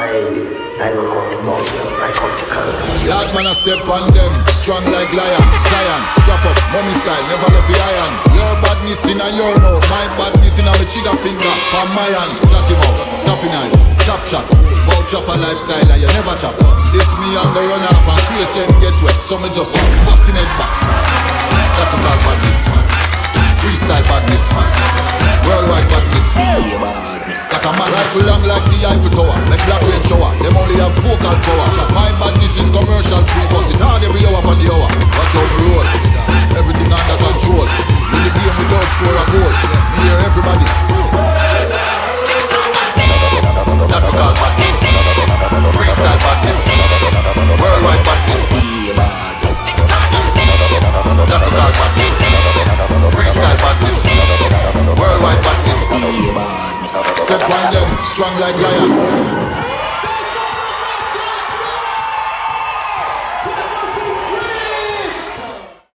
I don't come to Mountain, I come to Calgary. Lord man I step on them, strong like lion. Giant, strap up, mommy style, never left the iron. Your badness in a your mouth, my badness in a me trigger finger. Palm my hand, chat him out, tapping eyes, chop chop. Bout chop a lifestyle and you never chop. This me on the run off and swear send get wet. So me just busting it back. Tropical badness, freestyle badness, worldwide badness. Yeah, badness. Like a man rifle long like the Eiffel Tower, like Black Rain Shower. Them only have vocal power. My badness is commercial free, bust it hard every hour on the hour. Watch out the road,